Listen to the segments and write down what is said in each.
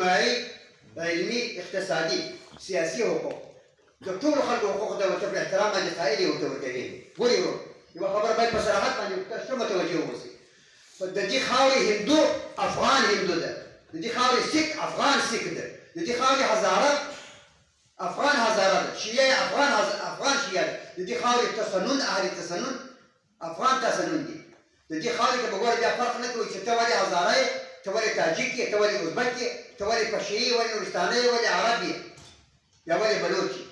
اجتماعي علمي اقتصادي سياسي حقوق د ټولو خلکو حقوق ته ورته په احترام باندې قایل ورته ورکوي. ګورې ورو یوه خبره باید په صراحت باندې ښه متوجه واوسئ. د دې خاورې هندو افغان هندو ده، د دې خاورې سیک افغان سیک ده، د دې خاورې هزاره افغان هزاره ده، شیعه افغان شیعه ده، د دې خاورې تسنن اهل تسنن افغان تسنن دي. د دې خاورې ته به ګوره بیا فرق نه کوي چې ته ولې هزاره یې، ته ولې تاجک یې، ته ولې ازبک یې، ته ولې پشه یې، ولې نورستانه یې، ولې عرب یې یا ولې بلوچ یې.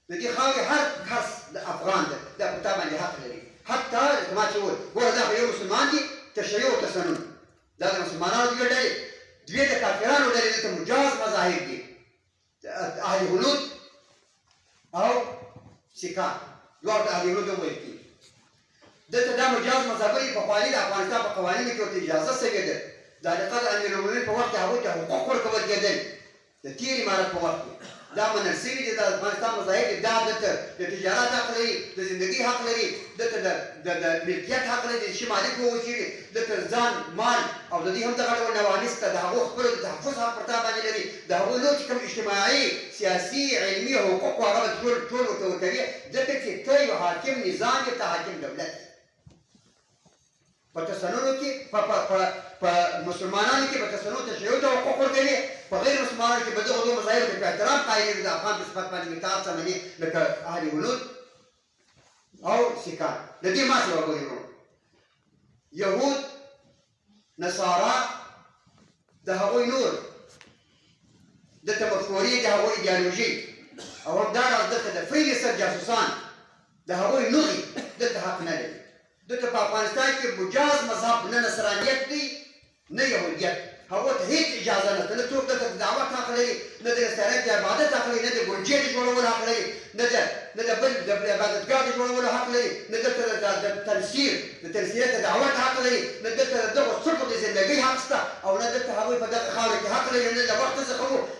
د دې خاورې هر کس د افغان ده، دا په تا باندې حق لري. حتی ما چې وویل ګوره دا خو یو مسلمان دي تشیع او تسنن، دا د مسلمانانو دوې ډلې، دوې د کافرانو ډلې دلته مجاز مذاهب دي، اهل هنود او سیکان دواړو ته اهل هنود هم ویل کېږي. دلته دا مجاز مذهبونه پخواني د افغانستان په قوانینو کې ورته اجازه شوې ده. د حقیقت امیرالمؤمنین په وخت کې هغوی ته حقوق ورکول کېدل د تېر امارت په وخت کې دا منل شوي دي. د افغانستان مذاهب دي، دا دلته د تجارت حق لري، د زندګۍ حق لري، دلته د ملکیت حق لري، د شي مالک واوسېږي، دلته ځان مال او د دې هم دغه ډول نواميس ته د هغو خپلو د تحفظ حق پر تا باندې لري. د هغوی نور چې کوم اجتماعي سیاسي علمي حقوق هغه به ټول ورته ورکوي، ځکه چې ته یو حاکم نظام یې، ته حاکم دولت یې. په تسننو کې په مسلمانانو کې په تسننو تشیعو ته حقوق ورکوي، په غیر مسلمانانو کې به دغو دوو مذاهبو ته په احترام قایل دي. د افغان په صفت باندې مې تعارف مني لکه اهل هنود او سیکان. د دې ما سره وګورئ ورو، یهود نصارا د هغوی نور دلته مفکورې، د هغوی ایډیالوژي او همداراز دلته د فریلسر جاسوسان د هغوی نغې دلته حق نه لري. دلته په افغانستان کې مجاز مذهب نه نصرانیت دی نه یهودیت، هغو ته هیڅ اجازه نشته. نه څوک دلته د دعوت حق لري، نه د رسالت د عبادت حق لري، نه د ګنجې د جوړولو حق لري، نه د بل د عبادتګاه د جوړولو حق لري، نه دلته د تنسیریت د دعوت حق لري، نه دلته د دغو څټو د زندګۍ حق شته، او نه دلته هغوی په دغه خاوره کې حق لري، نه د وخت څخه